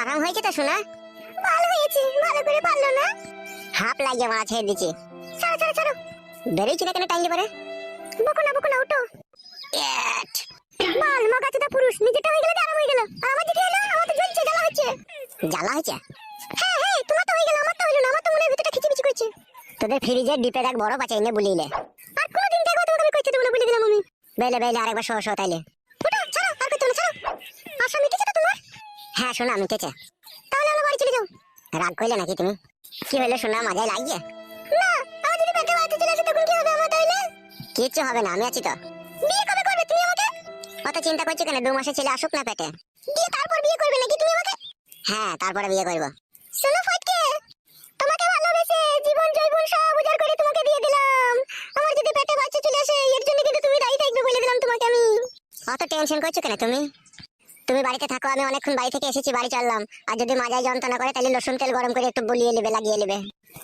আরাম হয়েছে তো শোনা? ভালো হয়েছে, ভালো করে পারলো না। হাফ লাগিয়ে মারা ছেড়ে দিচ্ছে। ছাড়ো ছাড়ো ছাড়ো, বেরিয়েছি না কেন টাইম পরে? বকো না ওটো। বাল মগাচোদা পুরুষ, নিজেটা হয়ে গেল আরাম হয়ে গেল, আর আমার যেটা হলো আমার তো জ্বলছে, জ্বালা হচ্ছে। জ্বালা হচ্ছে? হ্যাঁ হ্যাঁ, তোমার তো হয়ে গেল, আমার তো হলো না, আমার তো মনে ভিতরটা খিচিমিচি করছে। তোদের ফ্রিজের ডিপে এক বড় বাচ্চা এনে বলিলে, আর কোনদিন দেখো তোমাকে আমি কইতে দেব না বলে দিলাম আমি। বেলে বেলে আরেকবার শো তাইলে। ওটা ছাড়ো, আর কইতে না, ছাড়ো। আশা মিটেছে তো তোমার? হ্যাঁ শোনা মিটেছে। তাহলে আমরা বাড়ি চলে যাও। রাগ কইলে নাকি তুমি? কি হলো শোনা, মজাই লাগিয়ে? না, আমার যদি পেটে বাড়িতে চলে আসে তখন কি হবে আমার তাইলে? কিচ্ছু হবে না, আমি আছি তো। বিয়ে কবে করবে তুমি আমাকে? অত চিন্তা করছো কেন? 2 মাসের ছেলে আসুক না পেটে, দিয়ে তারপর বিয়ে করবে নাকি তুমি আমাকে? হ্যাঁ, তারপরে বিয়ে করব। শোনো ফটকে, তোমাকে ভালোবেসে জীবন জৈবন সব উজাড় করে তোমাকে দিয়ে দিলাম। আমার যদি পেটে বাচ্চা চলে আসে এর জন্য কিন্তু তুমি দায়ী থাকবে বলে দিলাম তোমাকে আমি। অত টেনশন করছো কেন তুমি? তুমি বাড়িতে থাকো, আমি অনেকক্ষণ বাড়ি থেকে এসেছি, বাড়ি চললাম। আর যদি মাজায় যন্ত্রণা করে তাহলে রসুন তেল গরম করে একটু বলিয়ে নেবে, লাগিয়ে নেবে।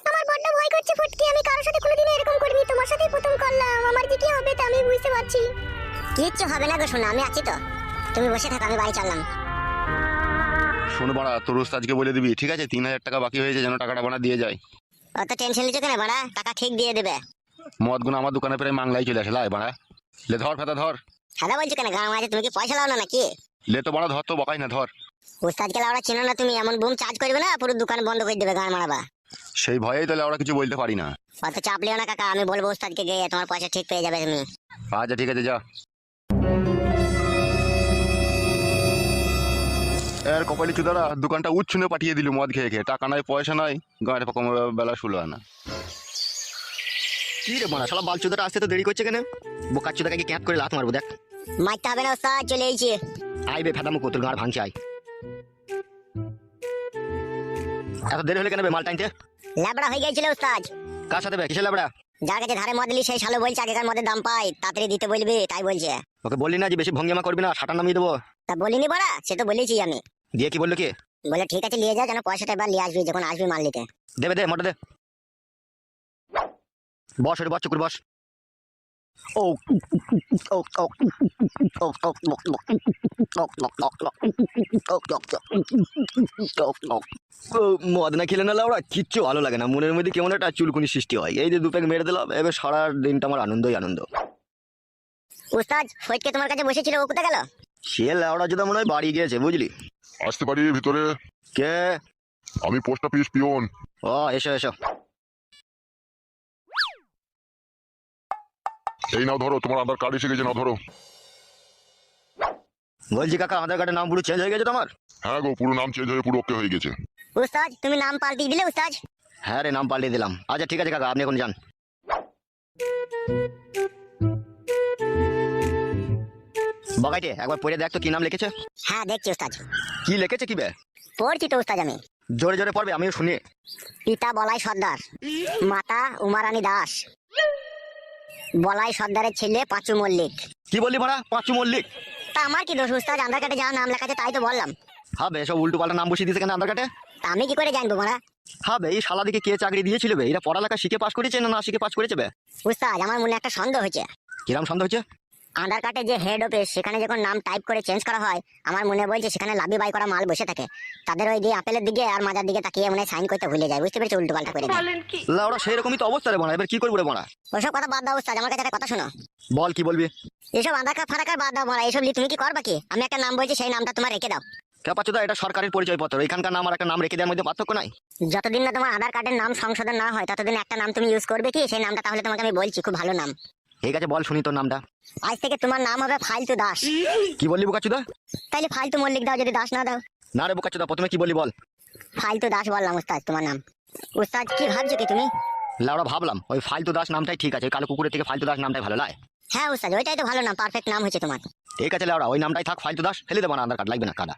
আমার বড্ড ভয় করছে ফটকে, আমি কারোর সাথে কোনোদিন এরকম করিনি, তোমার সাথেই প্রথম করলাম। আমার যে কি হবে তা আমি বুঝতে পারছি। কিচ্ছু হবে না গো শোনা, আমি আছি তো। তুমি বসে থাকো, আমি বাড়ি চললাম। শোনো বাড়া, তোর ওস্তাদকে বলে দিবি, ঠিক আছে? 3000 টাকা বাকি হয়েছে, যেন টাকাটা বানা দিয়ে যায়। অত টেনশন নিচ্ছ কেন বাড়া? টাকা ঠিক দিয়ে দেবে। মদ গুলো আমার দোকানে প্রায় মাংলাই চলে আসে, লাই বাড়া। লে ধর ফেতা ধর। হ্যালো বলছো কেন? গান মাঝে তুমি কি পয়সা লাও না নাকি? লে তো বাড়া ধর, তো বকাই না, ধর। উস্তাদকে লাউড়া চিনো না তুমি? এমন বুম চার্জ করবে না পুরো দোকান বন্ধ করে দেবে, গান মারাবা। সেই ভয়েই তো ওরা কিছু বলতে পারি না। অত চাপ লিও না কাকা, আমি বলবো উস্তাদকে গিয়ে, তোমার পয়সা ঠিক পেয়ে যাবে তুমি। আচ্ছা ঠিক আছে, যা। এর কপালি চুদারা দোকানটা উচ্ছনে পাঠিয়ে দিল মদ খেয়ে খেয়ে। টাকা নাই, পয়সা নাই, গাঁড়ে কম বেলা শুলো না। কি রে মারা, শালা বালচুদাটা আসতে তো দেরি করছে কেন? বোকার চুদাকে কি ক্যাপ করে লাত মারবো দেখ। মারতে হবে না উস্তাদ, চলে এসেছি। আইবে ফেদামো তোর গাঁড় ভাঙছে, আই। এত দেরি হলে কেন বে মাল টাইনতে? ল্যাবড়া হয়ে গিয়েছিল উস্তাদ। কার সাথে বে? কিসের লাবড়া? যার কাছে ধারে মদ দিলি সেই শালো বলছে আগেকার মদের দাম পাই, তাড়াতাড়ি দিতে বলবি, তাই বলছে। ওকে বললি না যে বেশি ভঙ্গিমা করবি না, সাটা নামিয়ে দেবো? তা বলিনি বড়া, সে তো বলেছি আমি। দিয়ে কি বললো কি? বলে ঠিক আছে নিয়ে যা, যেন পয়সাটা এবার নিয়ে আসবি যখন আসবি মাল নিতে। দেবে দে, মোটা দে। বস ওরে, বস চুকুর বস। ও ও ও মদ না খেলে না লাউড়া কিচ্ছু ভালো লাগে না, মনের মধ্যে কেমন একটা চুলকুনি সৃষ্টি হয়। এই যে দু প্যাক মেরে দিলাম, এবার সারা দিনটা আমার আনন্দই আনন্দ। উস্তাদ ফটকে তোমার কাছে বসেছিল, ও কোথায় গেল? সে লাউড়া যদি মনে হয় বাড়ি গিয়েছে, বুঝলি? আসতে পারি ভিতরে? কে? আমি পোস্ট অফিস পিয়ন। ও এসো এসো। এই নাও ধরো, তোমার আধার কার্ড এসে গেছে, নাও ধরো। বলছি কাকা, আধার কার্ডের নাম পুরো চেঞ্জ হয়ে গেছে তোমার? হ্যাঁ গো, পুরো নাম চেঞ্জ হয়ে পুরো ওকে হয়ে গেছে। উস্তাদ তুমি নাম পাল্টিয়ে দিলে উস্তাদ? হ্যাঁ রে, নাম পাল্টে দিলাম। আচ্ছা ঠিক আছে কাকা, আপনি এখন যান। বগাইটে একবার পড়ে দেখ তো কি নাম লিখেছে। হ্যাঁ দেখছি উস্তাদ। কি লিখেছে কি বে? পড়ছি তো উস্তাদ আমি। জোরে জোরে পড়বে, আমিও শুনি। পিতা বলাই সর্দার, মাতা উমারানী দাস, বলাই সর্দারের ছেলে পাঁচু মল্লিক। কি বললি মারা? পাঁচু মল্লিক? তা আমার কি দোষ উস্তাদ? আধার কার্ডে যা নাম লেখা আছে তাই তো বললাম। হবে সব উল্টো পাল্টা নাম বসিয়ে দিয়েছে কেন আধার কার্ডে? তা আমি কি করে জানবো মারা? হবে এই শালা দিকে কে চাকরি দিয়েছিল বে? এরা পড়ালেখা শিখে পাস করেছে না না শিখে পাস করেছে বে? উস্তাদ আমার মনে একটা সন্দেহ হয়েছে। কিরম সন্দেহ হচ্ছে? আধার কার্ডে যে হেড অফিস, সেখানে যখন নাম টাইপ করে চেঞ্জ করা হয়, আমার মনে বলছে সেখানে লাভি বাই করা মাল বসে থাকে, তাদের ওই দিয়ে আপেলের দিকে আর মাজার দিকে তাকিয়ে মনে সাইন করতে ভুলে যায়, বুঝতে পেরেছি? উল্টো পাল্টা করে দেয়। লাউড়া সেই রকমই তো অবস্থা রে মারা, এবার কি করবো রে মারা? ওসব কথা বাদ দাও উস্তাদ, আমার কাছে একটা কথা শোনো। বল কি বলবি? এসব আধার কার্ড ফারাকার বাদ দাও মারা, এসব নিয়ে তুমি কি করবা কি? আমি একটা নাম বলছি, সেই নামটা তোমার রেখে দাও। কে পাচ্ছ? এটা সরকারের পরিচয় পত্র, এখানকার নাম আর একটা নাম রেখে দেওয়ার মধ্যে পার্থক্য নাই। যতদিন না তোমার আধার কার্ডের নাম সংশোধন না হয় ততদিন একটা নাম তুমি ইউজ করবে কি? সেই নামটা তাহলে তোমাকে আমি বলছি, খুব ভালো নাম। ঠিক আছে বল শুনি তোর নামটা। আজ থেকে তোমার নাম হবে ফালতু দাস। কি বললি বোকাচুদা? তাইলে ফালতু মল্লিক দাও যদি দাস না দাও। না রে বোকাচুদা, প্রথমে কি বললি বল। ফালতু দাস বললাম উস্তাদ তোমার নাম। উস্তাদ কি ভাবছো কি তুমি? লাউড়া ভাবলাম ওই ফালতু দাস নামটাই ঠিক আছে, ওই কালো কুকুরের থেকে ফালতু দাস নামটাই ভালো লাগে। হ্যাঁ উস্তাদ, ওইটাই তো ভালো নাম, পারফেক্ট নাম হয়েছে তোমার। ঠিক আছে লাউড়া, ওই নামটাই থাক, ফালতু দাস ফেলে দেবো না, আধার কার্ড লাগবে না কাদা।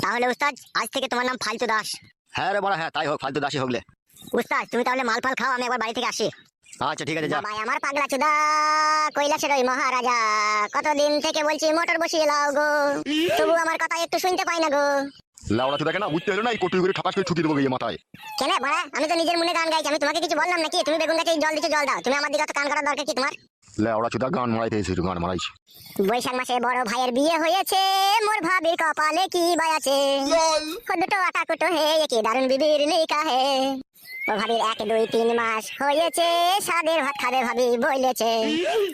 তাহলে উস্তাদ আজ থেকে তোমার নাম ফালতু দাস। হ্যাঁ রে বড়া, হ্যাঁ তাই হোক, ফালতু দাসই হোকলে। উস্তাদ তুমি তাহলে মাল ফাল খাও, আমি একবার বাড়ি থেকে আসি। আচ্ছা ঠিক আছে যা। ভাই আমার পাগলা চুদা কৈলাসের ওই মহারাজা, কতদিন থেকে বলছি মোটর বসিয়ে লাও গো, তবু আমার কথা একটু শুনতে পাই না গো। লাউড়া চুদাকে না বুঝতে হলো না, এই কটুই করে ঠাপাস করে ছুটি দেবো গিয়ে মাথায়। কেন ভাড়া? আমি তো নিজের মনে গান গাইছি, আমি তোমাকে কিছু বললাম নাকি? তুমি বেগুন গাছে জল দিচ্ছ, জল দাও। তুমি আমার দিকে তো কান করার দরকার কি তোমার? লেওড়া চুদা গান মারাইতে এসেছে, গান মারাইছে। বৈশাখ মাসে বড় ভাইয়ের বিয়ে হয়েছে, মোর ভাবির কপালে কি বাই আছে। ও দুটো আটা কুটো হে কি দারুণ বিবির লেখা হে। ও ভাবির 1 2 3 মাস হয়েছে, সাদের ভাত খাবে ভাবি বলেছে।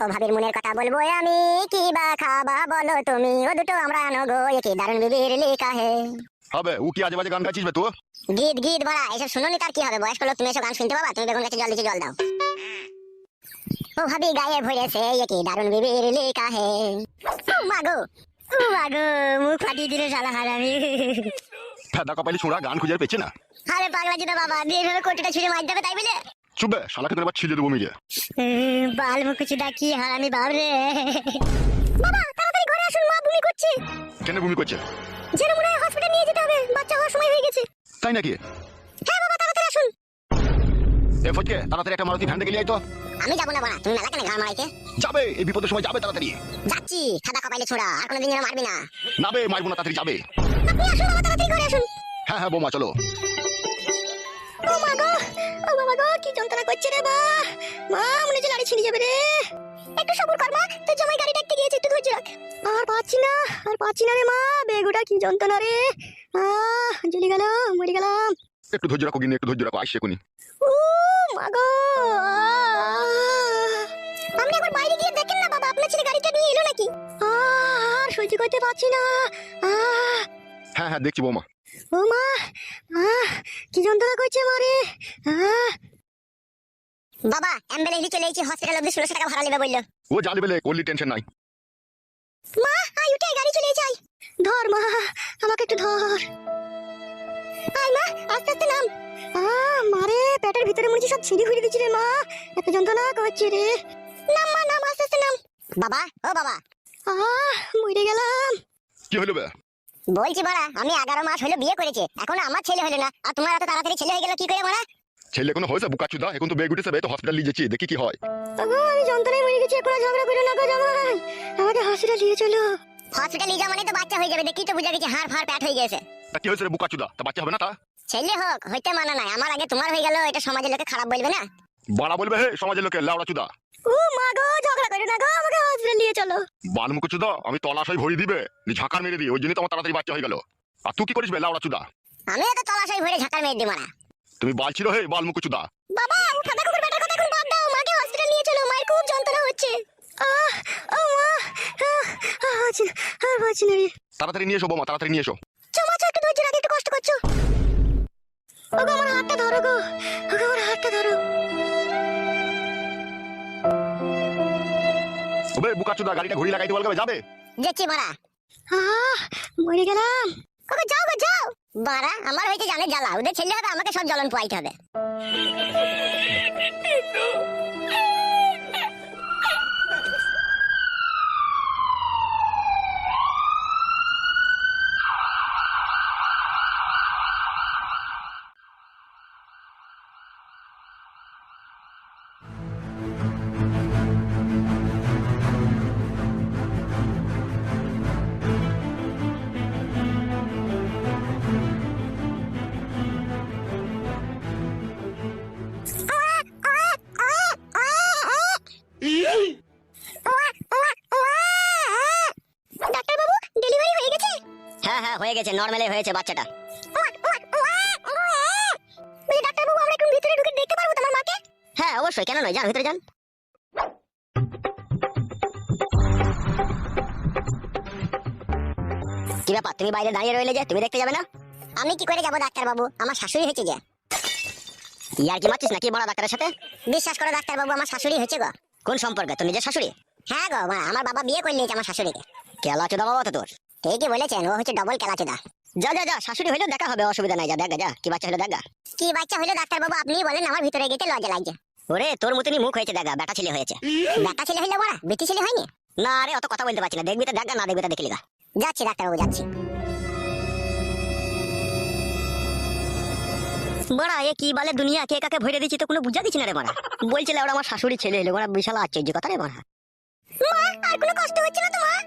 ও ভাবির মনের কথা বলবো আমি, কি বা খাবা বলো তুমি। ও দুটো আমরা আনগো কি দারুণ বিবির লেখা হে। হবে ও কি আজে বাজে গান গাইছিস বে তুই? গীত গীত বড়া এসব শুনোনি তার কি হবে? বয়স্ক লোক, তুমি এসব গান শুনতে পাবা? তুমি বেগুন গাছে জল দিচ্ছি, জল দাও। ও ভাবি গায়ে ভরেছে কি দারুণ বিবির লেখা হে। মাগো মাগো, মুখ ফাটিয়ে দিলে শালা হারামি। ফেদা কপালি ছোঁড়া গান খুঁজে আর পেয়েছে না। আরে পাগলা জিদা বাবা, দিয়ে এভাবে কোটিটা ছুঁড়ে মার দেবে তাই বলে? চুপবে শালাকে তোর এবার ছিঁড়ে দেবো মিলে। বাল মুখুচিদা কি হারামি বাবরে। বাবা তাড়াতাড়ি ঘরে আসুন, মা বমি করছে। কেন বমি করছে? যেন মনে হয় হসপিটাল নিয়ে যেতে হবে, বাচ্চা হওয়ার সময় হয়ে গেছে। তাই নাকি? হ্যাঁ বাবা তাড়াতাড়ি আসুন। এ ফটকে তাড়াতাড়ি একটা মারুতি ভ্যান ডেকে নিয়ে আয় তো। আমি যাবো না বাবা, তুমি মেলা কেন ঘাড় মারাইতে? যাবে, এই বিপদের সময় যাবে তাড়াতাড়ি। যাচ্ছি, সাদা কপাইলে ছোড়া, আর কোনোদিন যেন মারবি না। না বে, মারবো না, তাড়াতাড়ি যাবে। আপনি আসুন বাবা, তাড়াতাড়ি ঘরে আসুন। হ্যাঁ হ্যাঁ বৌমা চলো। ও মা গো, ও বাবা গো, কি যন্ত্রণা করছে রে মা। মা মনে হচ্ছে লাড়ি ছিঁড়ে যাবে রে। একটু সবুর কর মা, তোর জামাই গাড়ি ডাকতে গিয়েছে, একটু ধৈর্য রাখ। আর পাচ্ছি না রে মা, বেগুটা কি যন্ত্রণা রে। জ্বলে গেল, মরে গেলাম। একটু ধৈর্য রাখো গিনি, একটু ধৈর্য রাখো, আসছে এখনই। ও মা গো, আপনি একবার বাইরে গিয়ে দেখেন না বাবা, আপনার ছেলে গাড়িটা নিয়ে এলো নাকি? আর সহ্য করতে পারছি না। হ্যাঁ হ্যাঁ দেখছি বৌমা। ও মা, কি যন্ত্রণা করছে মারে। বাবা অ্যাম্বুলেন্সে চলে এসেছি, হসপিটাল অবধি 1600 টাকা ভাড়া নেবে বললো। ও জানি বেলে করলি, টেনশন নাই। মা আই উঠে, গাড়ি চলে এসেছে। ধর মা, আমাকে একটু ধর। আই মা, আস্তে আস্তে নাম। মারে পেটের ভিতরে মনে হচ্ছে সব ছিঁড়ে ফিরে দিচ্ছে রে মা, এত যন্ত্রণা করছে রে। নাম মা, নাম, আস্তে আস্তে নাম। বাবা ও বাবা, মরে গেলাম। কি হলো বে? বলছি বাড়া, আমি 11 মাস হলো বিয়ে করেছে, এখন আমার ছেলে হলো না, আর তোমার এত তাড়াতাড়ি ছেলে হয়ে গেল কি করে বাড়া? ছেলে কোনো হয়েছে বুকাচুদা? এখন তো বেগ উঠেছে বে, তো হসপিটাল নিয়ে যাচ্ছি, দেখি কি হয়। আমি যন্ত্রণায় মরে গেছি, এখন ঝগড়া করো না গো জামাই, আমাকে হসপিটাল নিয়ে চলো। হসপিটাল নিয়ে যাওয়া মানে তো বাচ্চা হয়ে যাবে, দেখি তো বুঝা গেছে হাড় ফাড় প্যাট হয়ে গেছে। তা কি হয়েছে রে বুকাচুদা? তা বাচ্চা হবে না? তা ছেলে হোক হইতে মানা নাই, আমার আগে তোমার হয়ে গেল, এটা সমাজের লোকে খারাপ বলবে না? বাড়া বলবে হে সমাজের লোকে, লাউড়া চুদা। ও মা গো, ঝগড়া করো না গো, আমাকে হসপিটাল নিয়ে চলো। বালমুখ চুদা, আমি তলাশাই ভরি দিবে, নি ঝাঁকার মেরে দিই, ওই জন্যই তো আমার তাড়াতাড়ি বাচ্চা হয়ে গেল। আর তুই কি করিস বে লাউড়া চুদা? আমি তো তলাশাই ভরে ঝাঁকার মেরে দিই মারা। তুমি বালছিল হে বালমুখ চুদা। বাবা ও ফাদা কুকুর বেটার কথা এখন বাদ দাও, মাকে হসপিটাল নিয়ে চলো, মায়ের খুব যন্ত্রণা হচ্ছে। ও মা, বাঁচি না রে। তাড়াতাড়ি নিয়ে এসো বৌমা, তাড়াতাড়ি নিয়ে এসো। চমাচা একটু ধৈর্য রাখ, একটু কষ্ট করছো। ওগো আমার হাতটা ধরো গো, ওগো আমার হাতটা ধরো। ওবে বুকাচুদা, গাড়িটা ঘুরি লাগাইতে বলবে, যাবে? যাচ্ছি মারা। মরে গেলাম। ওগো যাও গো যাও। বাড়া আমার হইতে জানে জ্বালা, ওদের ছেলে হবে, আমাকে সব জ্বলন পোয়াইতে হবে। ডাক্তার বাবু ডেলিভারি হয়ে গেছে? হ্যাঁ হ্যাঁ হয়ে গেছে, নরমালি হয়েছে বাচ্চাটা। ডাক্তার বাবু আমরা একটু ভিতরে ঢুকে দেখতে পারবো তোমার মাকে? হ্যাঁ অবশ্যই, কেন নয়, যান ভিতরে যান। কি ব্যাপার, তুমি বাইরে দাঁড়িয়ে রইলে যে, তুমি দেখতে যাবে না? আমি কি করে যাবো ডাক্তার বাবু, আমার শাশুড়ি হয়েছে যে। ইয়ার কি মারছিস নাকি বড় ডাক্তারের সাথে? বিশ্বাস করো ডাক্তার বাবু, আমার শাশুড়ি হয়েছে গো। কোন সম্পর্কে, তোর নিজের শাশুড়ি? হ্যাঁ গো মা, আমার বাবা বিয়ে করে নিয়েছে আমার শাশুড়িকে। কেলাচোদা বাবা তো তোর। ঠিকই বলেছেন, ও হচ্ছে ডবল কেলাচোদা। যা যা যা, শাশুড়ি হইলো দেখা হবে, অসুবিধা নাই, যা দেখা যা, কি বাচ্চা হলো দেখা। কি বাচ্চা হলো ডাক্তার বাবু আপনিই বলেন, আমার ভিতরে গেতে লজ্জা লাগছে। ওরে তোর মতনই মুখ হয়েছে দেখা, বেটা ছেলে হয়েছে। বেটা ছেলে হইলো বড়া, বেটি ছেলে হয়নি? না রে অত কথা বলতে পারছি না, দেখবি তো দেখা, না দেখবি তো দেখলি গা। যাচ্ছি ডাক্তার বাবু যাচ্ছি। বড়া এ কি বলে দুনিয়া, কে কাকে ভরে দিচ্ছি তো কোনো বুঝা দিচ্ছি না রে বড়া। বলছিলে ওরা আমার শাশুড়ি ছেলে এলো, বড়া বিশাল আশ্চর্য কথা রে বড়া। মা আর কোনো কষ্ট হচ্ছে না তোমার?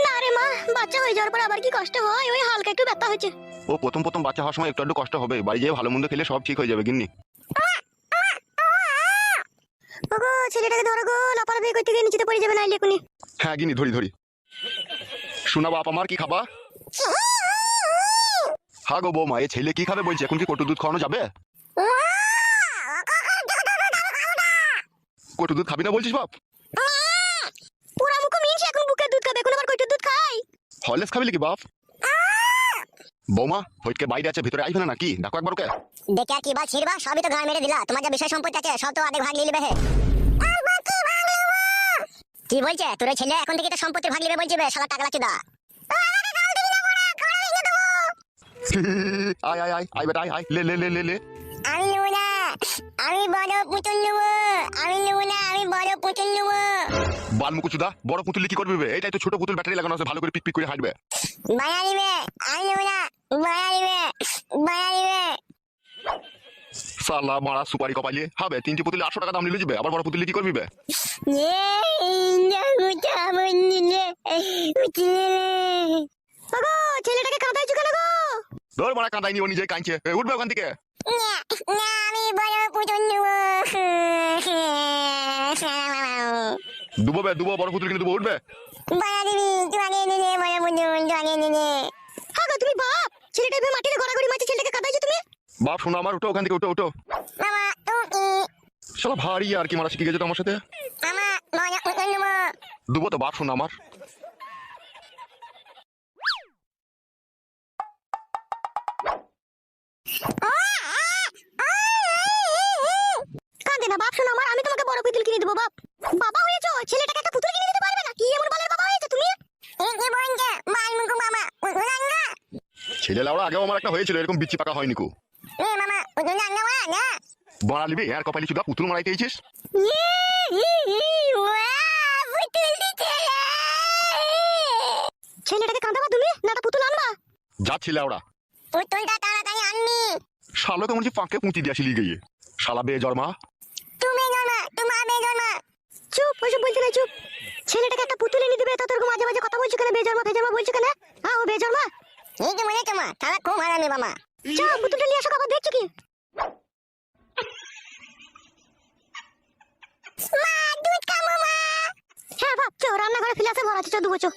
না রে মা, বাচ্চা হয়ে যাওয়ার পর আবার কি কষ্ট হয়, ওই হালকা একটু ব্যথা হচ্ছে। ও প্রথম প্রথম বাচ্চা হওয়ার সময় একটু একটু কষ্ট হবে, বাড়ি যেয়ে ভালো মন্দ খেলে সব ঠিক হয়ে যাবে গিন্নি। ওগো ছেলেটাকে ধরো গো, লাফালাফি করতে গিয়ে নিচেতে পড়ে যাবে নাইলে এখনই। হ্যাঁ গিনি ধরি ধরি। শোনা বাপ আমার কি খাবা? হ্যাঁ গো বৌমা, এ ছেলে কি খাবে বলছে, এখন কি কটু দুধ খাওয়ানো যাবে? কটু দুধ খাবি না বলছিস বাপ? পুরা মুখ মিনছে, এখন বুকের দুধ খাবে, এখন আবার কইটুর দুধ খাই। হরলিক্স খাবি নাকি বাপ? বৌমা ফটকে বাইরে আছে, ভিতরে আসবে না নাকি? দেখো একবার ওকে। দেখে আর কি বা ছিড়বা, সবই তো গান মেরে দিলা। তোমার যা বিষয় সম্পত্তি আছে সব তো আধে ভাগ নিয়ে নেবে হে। কি বলছে তোর ওই ছেলে, এখন থেকে তো সম্পত্তির ভাগ নেবে বলছে বে, শালা টাকলা চুদা। আয় আয় আয় আয় বেটা আয় আয়, লে লে লে লে লে। আমি নেবো না, আমি বড় পুতুল নেবো। আমি নেবো না, আমি বড় পুতুল নেবো। বালমুকুচুদা, বড় পুতুল কি করবি বে? এইটাই তো ছোট পুতুল, ব্যাটারি লাগানো আছে, ভালো করে পিক পিক করে হাঁটবে। বায়া নিবে, আমি নেবো না, বায়া নিবে, বায়া নিবে। সালা মারা সুপারি কপালিয়ে হবে, 3টি পুতুল 800 টাকা দাম নিলে যাবে, আবার বড় পুতুল কি করবি বে? ছেলেটাকে কাঁদাইছো কেন গো? ধর মারা কাঁদাইনি, ও নিজে কাঁদছে। উঠবে ওখান থেকে। আমি বড় পুতুল নেবো। দুবো বে, দুবো, বড় পুতুল কিনে দুবো, উঠবে। বায়া দিবি, তুই আগে নিনে বড় পুতুল, তুই আগে নিনে। হ্যাঁ গো তুমি বাপ, ছেলেটা ভেবে মাটিতে গড়াগড়ি মারছে, ছেলেটাকে কাঁদাইছো তুমি। বাপ শোনো আমার, উঠো ওখান থেকে, উঠো উঠো। মামা তুমি, শালা ভারী আর কি মারা শিখে গেছে তো আমার সাথে। মামা বড় পুতুল নেবো। দুবো তো বাপ, শোনো আমার। কাঁদে না বাপ, শোনো আমার, আমি তোমাকে বড় পুতুল কিনে দেবো বাপ। বাবা হয়েছো, ছেলেটাকে একটা পুতুল কিনে দিতে পারবে না? কি এমন বালের বাবা হয়েছে তুমি? এই কি বলছে বালমুকু মামা, পুতুল আনগা। ছেলে লাউড়া আগেও আমার একটা হয়েছিল, এরকম বিচি পাকা হয়নি কো। এ মামা পুতুল আনগা না। বড়া লিবি আর কপালি চুদা, পুতুল মারাইতে এইছিস। ছেলেটাকে কাঁদাবা তুমি না, একটা পুতুল আনবা? যাচ্ছি লাউড়া। পুতুলটা তাড়াতাড়ি আনবি। শালা কেমন যে পাকে পুঁতি দিয়ে আসিলি গিয়ে, শালা বে জর্মা। তুমি জন্মা, তোমার বেজন্মা। চুপ, ওইসব বলতে না, চুপ। ছেলেটাকে একটা পুতুল এনে দিবে, তো তোর মাঝে মাঝে কথা বলছো কেন? বেজন্মা বেজন্মা বলছো কেন? হ্যাঁ ও বেজন্মা। এই তো মনে তোমার তারা খুব হারামি মামা। চল পুতুলটা নিয়ে আসো, আবার দেখছো কি? মা দুধ খাবো মা। হ্যাঁ বাপ, চো রান্নাঘরে ফিরে আসে ভরা আছে, চো দুবো চো।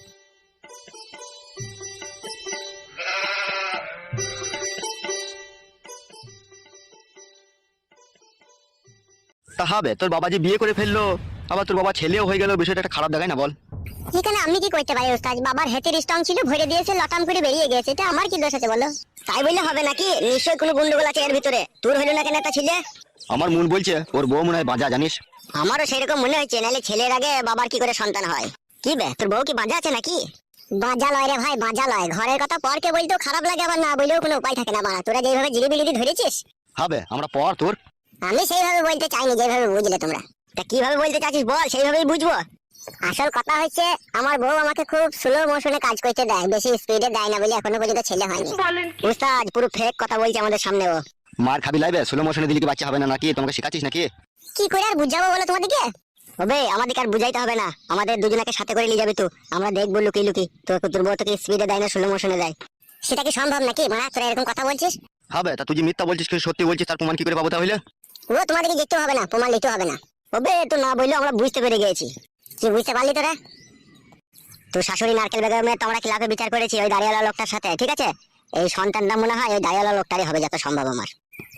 তা হবে, তোর বাবা যে বিয়ে করে ফেললো, আবার তোর বাবা ছেলেও হয়ে গেল, বিষয়টা একটা খারাপ দেখায় না বল? এখানে আমি কি করতে পারি ওস্তাদ? বাবার হেতের স্টং ছিল, ভরে দিয়েছে, লটাম করে বেরিয়ে গেছে, এটা আমার কি দোষ আছে বলো? তাই বললে হবে নাকি? নিশ্চয়ই কোনো গন্ডগোল আছে এর ভিতরে। তোর হইলো না কেন একটা ছেলে? আমার মন বলছে ওর বউ মনে হয় বাজা, জানিস? আমারও সেরকম মনে হচ্ছে, নাহলে ছেলের আগে বাবার কি করে সন্তান হয়? কি বে, তোর বউ কি বাজা আছে নাকি? বাজা লয় রে ভাই, বাজা লয়। ঘরের কথা পরকে বলতেও খারাপ লাগে, আবার না বললেও কোনো উপায় থাকে না। বাড়া তোরা যেভাবে জিলিবিলিদি ধরেছিস, হবে আমরা পর তোর। আমি সেইভাবে বলতে চাইনি যেভাবে বুঝলে তোমরা। তা কিভাবে বলতে চাচ্ছিস বল, সেইভাবেই বুঝবো। আসল কথা হচ্ছে আমার বউ আমাকে খুব স্লো মোশনে কাজ করতে দেয়, বেশি স্পিডে দেয় না বলে এখনো পর্যন্ত ছেলে হয়নি। উস্তাদ পুরো ফেক কথা বলছে আমাদের সামনে ও। মার খাবি লাইবে, স্লো মোশনে দিলে কি বাচ্চা হবে না নাকি? তোমাকে শেখাচ্ছিস নাকি? কি করে আর বুঝাবো বলো তোমাদেরকে? হবে আমাদেরকে আর বুঝাইতে হবে না, আমাদের দুজনকে সাথে করে নিয়ে যাবে তো, আমরা দেখবো লুকিয়ে লুকিয়ে তোর বউ তোকে স্পিডে দেয় না স্লো মোশনে দেয়। সেটা কি সম্ভব নাকি? মানে তোরা এরকম কথা বলছিস? হবে, তা তুই যে মিথ্যা বলছিস কিন্তু সত্যি বলছিস, তার প্রমাণ কি করে পাবো তাহলে? ও তোমাদেরকে দেখতে হবে না, প্রমাণ নিতে হবে না। হবে তো না বললেও আমরা বুঝতে পেরে গেছি। কি বুঝতে পারলি তোরা? তোর শাশুড়ি নারকেল বেগমের তো আমরা খিলাফে বিচার করেছি ওই দাঁড়িয়ালা লোকটার সাথে, ঠিক আছে? এই সন্তানটা মনে হয় ওই দাঁড়িয়ালা লোকটারই হবে যত সম্ভব আমার।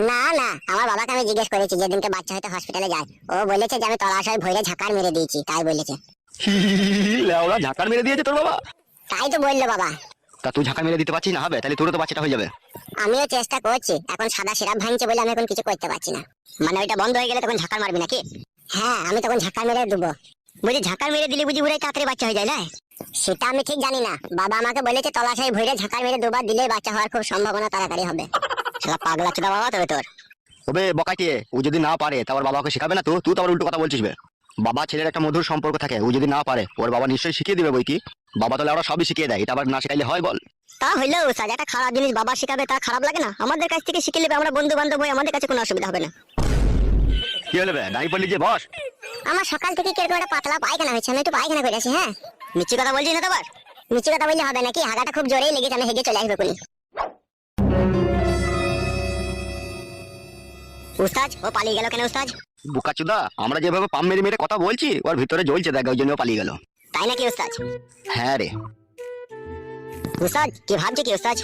না না, আমার বাবাকে আমি জিজ্ঞেস করেছি যেদিনকে বাচ্চা হয়তো হসপিটালে যায়, ও বলেছে যে আমি তলাশয় ভইরে ঝাঁকার মেরে দিয়েছি, তাই বলেছে। লেওড়া ঝাঁকার মেরে দিয়েছে তোর বাবা? তাই তো বললো বাবা। তা তুই ঝাঁকা মেরে দিতে পারছিস না? হবে তাহলে তোরও তো বাচ্চাটা হয়ে যাবে। আমিও চেষ্টা করছি, এখন সাদা সিরাপ ভাঙছে বলে আমি এখন কিছু করতে পারছি না। মানে ওইটা বন্ধ হয়ে গেলে তখন ঝাঁকার মারবি নাকি? হ্যাঁ আমি তখন ঝাঁকার মেরে দেবো। বুঝি ঝাঁকার মেরে দিলে বুঝি বুড়াই তাড়াতাড়ি বাচ্চা হয়ে যায় না? সেটা আমি ঠিক জানি না, বাবা আমাকে বলেছে তলাশাই ভইরে ঝাঁকার মেরে দুবার দিলে বাচ্চা হওয়ার খুব সম্ভাবনা তাড়াতাড়ি হবে। শালা পাগলা চোদা বাবা তবে তোর। ওবে বকাইতে, ও যদি না পারে তারপর বাবাকে শেখাবে না তো? তুই তো আবার উল্টো কথা বলছিস বে। বাবা ছেলের একটা মধুর সম্পর্ক থাকে, ও যদি না পারে ওর বাবা নিশ্চয়ই শিখিয়ে দিবে বই কি। বাবা তো ওরা সবই শিখিয়ে দেয়, এটা আবার না শেখাইলে হয় বল? তা হইলেও স্যার একটা খারাপ জিনিস বাবা শেখাবে, তা খারাপ লাগে না? আমাদের কাছ থেকে শিখে নেবে, আমরা বন্ধু বান্ধব হই, আমাদের কাছে কোনো অসুবিধা হবে না। কি হলো বে, দাঁড়িয়ে পড়লি যে বস। আমার সকাল থেকে কিরকম একটা পাতলা পায়খানা হয়েছে, আমি একটু পায়খানা করে আসি। হ্যাঁ মিথ্যে কথা বলছিস না তো আবার? মিষ্টি কথা বললে হবে নাকি? হাগাটা খুব জোরেই লেগেছে, আমি হেগে চলে আসবো কোনি। উস্তাদ ও পালিয়ে গেল কেন উস্তাদ? বুকাচুদা, আমরা যেভাবে পাম মেরে মেরে কথা বলছি ওর ভিতরে জ্বলছে দেখ, ওই জন্য ও পালিয়ে গেল। তাই নাকি ওস্তাদ? হ্যাঁ রে। ওস্তাদ কি ভাবছে কি ওস্তাদ?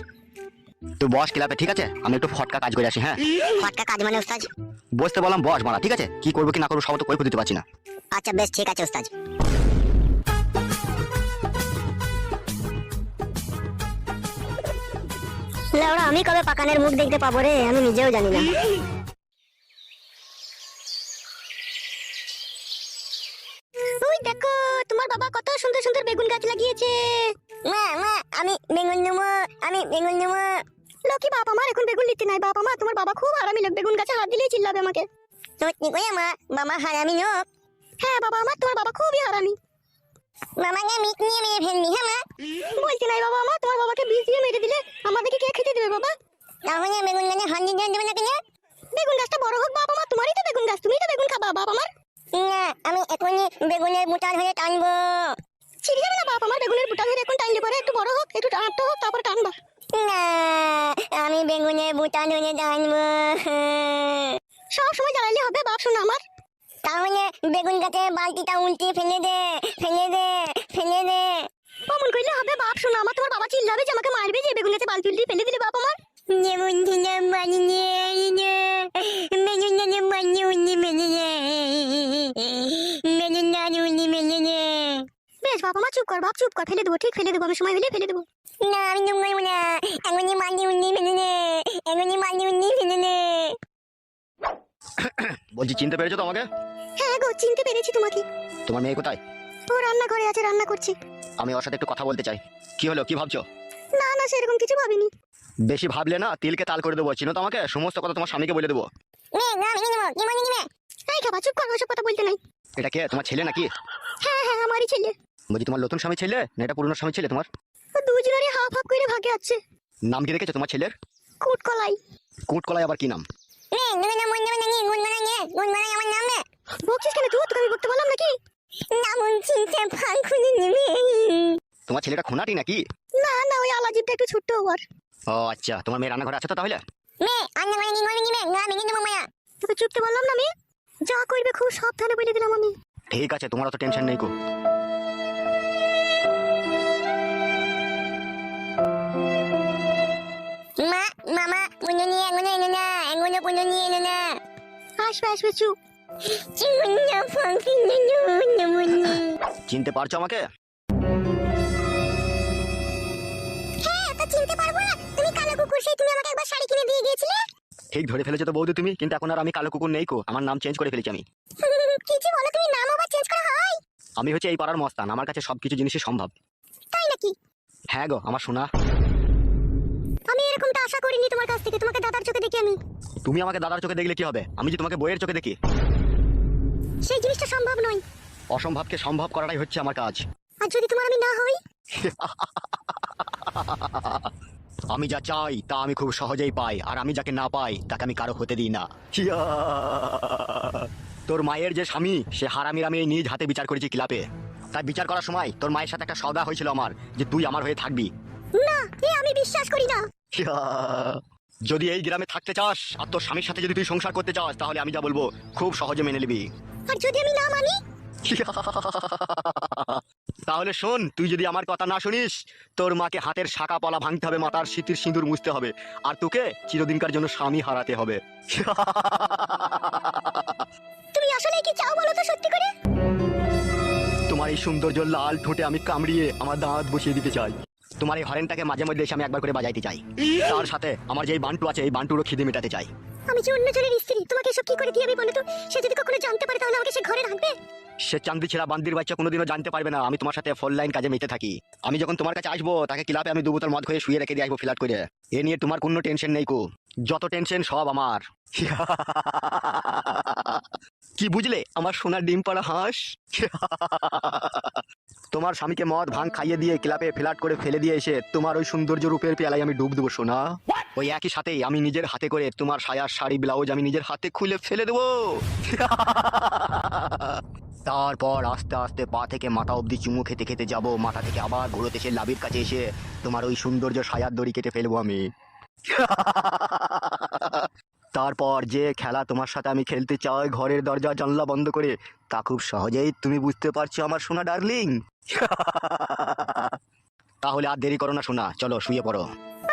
তুই বস ক্লাবে, ঠিক আছে? আমি একটু ফটকা কাজ করে আসি। হ্যাঁ, ফাটকা কাজ মানে ওস্তাদ? বসতে বললাম বস মারা, ঠিক আছে? কি করবো কি না করবো সব তো কই দিতে পারছি না। আচ্ছা বেশ ঠিক আছে ওস্তাদ। লেওড়া, আমি কবে পাকানের মুখ দেখতে পাবো রে, আমি নিজেও জানি না। ওই দেখো, তোমার বাবা কত সুন্দর সুন্দর বেগুন গাছ লাগিয়েছে। মা মা, আমি বেগুন নেবো, আমি বেগুন নেবো। লকি বাপ আমার এখন বেগুন নিতে নাই। বাপ আমার, তোমার বাবা খুব হারামি লোক, বেগুন গাছে হাত দিলেই চিল্লাবে আমাকে। সত্যি কই মা, বাবা হারামি লোক? হ্যাঁ বাবা আমার, তোমার বাবা খুবই হারামি। মামাকে মিট নিয়ে মেরে ফেলবি? হ্যাঁ মা। বলছি নাই বাবা আমার, তোমার বাবাকে বিষ দিয়ে মেরে দিলে আমাদেরকে কে খেতে দেবে বাবা? তাহলে বেগুন গাছে হাত দিয়ে দেবে না কেন? বেগুন গাছটা বড় হোক বাবা আমার, তোমারই তো বেগুন গাছ, তুমিই তো বেগুন খাবা বাবা আমার। না, আমি এখনই বেগুনের বুটা ধরে টানবো। ছিড়ে যাবে না বাপ আমার, বেগুনের বুটা ধরে এখন টানলে পরে একটু বড় হোক, একটু টানতে হোক, তারপর টানবা। না, আমি বেগুনের বুটা ধরে টানবো। সব সময় জ্বালাইলে হবে বাপ শোনা আমার। তাহলে বেগুন গাছে বালতিটা উল্টিয়ে ফেলে দে, ফেলে দে, ফেলে দে। অমন কইলে হবে বাপ শোনা আমার, তোমার বাবা চিল্লাবে যে আমাকে মারবে যে বেগুন গাছে বালতি উল্টিয়ে ফেলে দিলে বাপ আমার। যেমন দিলাম মানি নে, বেগুন গাছে বালতি উল্টিয়ে ফেলে দে, বেগুন গাছে উল্টিয়ে ফেলে দে। বেশ বাপ আমার, চুপ কর বাপ, চুপ কর, ফেলে দেবো, ঠিক ফেলে দেবো, আমি সময় হলে ফেলে দেবো। না আমি দেবো না, এখনই বালতি উল্টিয়ে ফেলে দে, এখনই বালতি উল্টিয়ে ফেলে দে। বলছি চিনতে পেরেছো তো আমাকে? হ্যাঁ গো, চিনতে পেরেছি তোমাকে। তোমার মেয়ে কোথায়? ও রান্নাঘরে আছে, রান্না করছে। আমি ওর সাথে একটু কথা বলতে চাই। কি হলো, কি ভাবছো? না না, সেরকম কিছু ভাবিনি। বেশি ভাবলে না তিলকে তাল করে দেবো, চিনো তো আমাকে? সমস্ত কথা তোমার স্বামীকে বলে দেবো। এই খাবা, চুপ কর, ওসব কথা বলতে নাই। এটা কে, তোমার ছেলে নাকি? হ্যাঁ হ্যাঁ, আমারই ছেলে। বলছি তোমার নতুন স্বামী ছেলে না এটা পুরনো স্বামী ছেলে তোমার? ও দুজনেরই হাফ হাফ করে ভাগে আছে। নাম কি রেখেছো তোমার ছেলের? কুটকলাই। কুটকলাই আবার কি নাম? বকছিস কেন তুই? তোকে আমি বকতে বললাম নাকি? তোমার ছেলেটা খোনাটি নাকি? না না, ওই আলাজিবটা একটু ছোট্ট ওর। ও আচ্ছা, তোমার মেয়ে রান্নাঘরে আছে তো তাহলে? তোকে চুপতে বললাম না আমি? যা করবে খুব সাবধানে বলে দিলাম আমি। ঠিক আছে, তোমার অত টেনশন নেই কো। মা মামা পুনো নিয়ে এগোনো এনো না, এগোনো পুনো নিয়ে এনো না। আসবে আসবে, চুপ। চিনতে পারছো আমাকে? হ্যাঁ, তা চিনতে পারবো না? তুমি কালো কুকুর, সেই তুমি আমাকে একবার শাড়ি কিনে দিয়ে গিয়েছিলে। ঠিক ধরে ফেলেছো তো বৌদি তুমি, কিন্তু এখন আর আমি কালো কুকুর নেই কো, আমার নাম চেঞ্জ করে ফেলেছি আমি। কি যে বলো তুমি, নাম আবার চেঞ্জ করা হয়? আমি হচ্ছে এই পাড়ার মস্তান, আমার কাছে সবকিছু জিনিসই সম্ভব। তাই নাকি? হ্যাঁ গো আমার সোনা। আমি এরকমটা আশা করিনি তোমার কাছ থেকে, তোমাকে দাদার চোখে দেখি আমি। তুমি আমাকে দাদার চোখে দেখলে কি হবে, আমি যে তোমাকে বইয়ের চোখে দেখি। সেই জিনিসটা সম্ভব নয়। অসম্ভবকে সম্ভব করাটাই হচ্ছে আমার কাজ। আর যদি তোমার আমি না হই? আমি যা চাই তা আমি খুব সহজেই পাই, আর আমি যাকে না পাই তাকে আমি কারো হতে দিই না। হিয়া! তোর মায়ের যে স্বামী সে হারামির আমি নিজ হাতে বিচার করেছি ক্লাবে। তাই বিচার করার সময় তোর মায়ের সাথে একটা সওদা হয়েছিল আমার, যে তুই আমার হয়ে থাকবি। না, এ আমি বিশ্বাস করি না। হিয়া! যদি এই গ্রামে থাকতে চাস আর তোর স্বামীর সাথে যদি তুই সংসার করতে চাস তাহলে আমি যা বলবো খুব সহজে মেনে নিবি। আর যদি আমি না মানি? তাহলে শোন, তুই যদি আমার কথা না শুনিস তোর মাকে হাতের শাখা পলা ভাঙতে হবে, মাথার সিঁথির সিঁদুর মুছতে হবে, আর তোকে চিরদিনকার জন্য স্বামী হারাতে হবে। তুমি আসলে কি চাও বলো তো সত্যি করে? তোমার এই সৌন্দর্য লাল ঠোঁটে আমি কামড়িয়ে আমার দাঁত বসিয়ে দিতে চাই। তোমার এই হরেনটাকে মাঝে মধ্যে এসে আমি একবার করে বাজাইতে চাই। তার সাথে আমার যে এই বান্টু আছে এই বান্টুরও খিদে মেটাতে চাই। আমি যে অন্য জনের স্ত্রী, তোমাকে এসব কি করে দিয়ে আমি বলো তো? সে যদি কখনো জানতে পারে তাহলে আমাকে সে ঘরে রাখবে? সে চান্দি ছেড়া বান্দির বাচ্চা কোনোদিনও জানতে পারবে না আমি তোমার সাথে ফোন লাইন কাজে মেতে থাকি। আমি যখন তোমার কাছে আসবো তাকে ক্লাবে আমি 2 বোতল মদ খেয়ে শুয়ে রেখে দিয়ে আসবো ফ্ল্যাট করে। এ নিয়ে তোমার কোনো টেনশন নেই কো, যত টেনশন সব আমার। কি বুঝলে আমার সোনার ডিম পাড়া হাঁস? তোমার স্বামীকে মদ ভাঙ খাইয়ে দিয়ে ক্লাবে ফ্ল্যাট করে ফেলে দিয়ে এসে তোমার ওই সৌন্দর্য রূপের পেয়ালায় আমি ডুব দেবো সোনা। ওই একই সাথেই আমি নিজের হাতে করে তোমার সায়া শাড়ি ব্লাউজ আমি নিজের হাতে খুলে ফেলে দেবো। তারপর আস্তে আস্তে পা থেকে মাথা অবধি চুমু খেতে খেতে যাব, মাথা থেকে আবার ঘুরোতে এসে লাভির কাছে এসে তোমার ওই সৌন্দর্য সায়ার দড়ি কেটে ফেলবো আমি। তারপর যে খেলা তোমার সাথে আমি খেলতে চাই ঘরের দরজা জানলা বন্ধ করে, তা খুব সহজেই তুমি বুঝতে পারছো আমার সোনা ডার্লিং। তাহলে আর দেরি করো না সোনা, চলো শুয়ে পড়ো।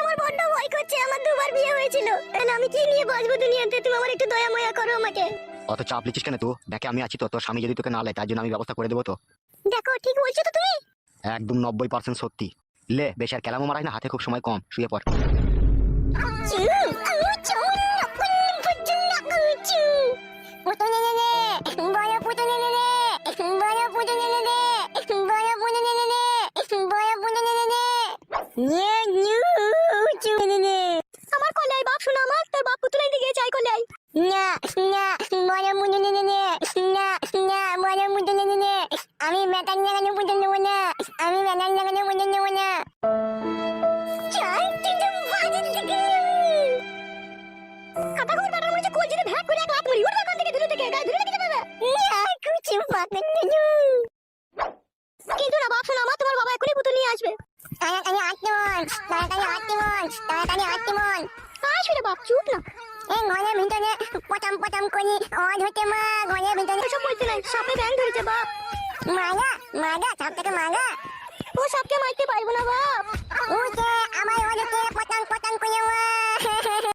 আমার বড্ড ভয় করছে, আমার দুবার বিয়ে হয়েছিল, তাহলে আমি কি নিয়ে বাঁচবো দুনিয়াতে? তুমি আমার একটু দয়া ময়া করো আমাকে। অত চাপ লিখিস কেন? তো দেখে আমি আছি তো, তোর স্বামী যদি তোকে না লেয় তার জন্য আমি ব্যবস্থা করে দেবো তো। দেখো ঠিক বলছো তো তুমি। একদম 90% সত্যি। লে বেশি আর কেলামো মারাই না, হাতে খুব সময় কম, শুয়ে পড়। আমার কলাই বাপ শোনা, আমার তোর বাপ পুতুলাই দিকে চাই কলাই। না না বড় মুদে নে নে, না না বড় মুদে নে নে, আমি মেটান লাগানো মুদে নেব না, আমি মেটান লাগানো মুদে নেব না। চাই কিন্তু বাজে দিকে কাটা করে বাটার মধ্যে কোল জিরে ভাগ করে এক লাত মরি, ওর দোকান থেকে দূরে থেকে গায় দূরে থেকে যাবে না কিছু পাবেন না। কিন্তু না বাপ শোনা, আমার তোমার বাবা এখনই পুতুল নিয়ে আসবে। তাড়াতাড়ি আসতে বল, তাড়াতাড়ি আসতে বল, তাড়াতাড়ি আসতে বল। আসবে রে বাপ, চুপ না। এই ঘরের ভিতরে পটাম পটাম করি আওয়াজ হচ্ছে মা, ঘরের ভিতরে সব বলতে নাই, সাপে ব্যাং ধরেছে বাপ। মাগা মাগা, সাপ থেকে মাগা। ও সাপকে মারতে পারবো না বাপ।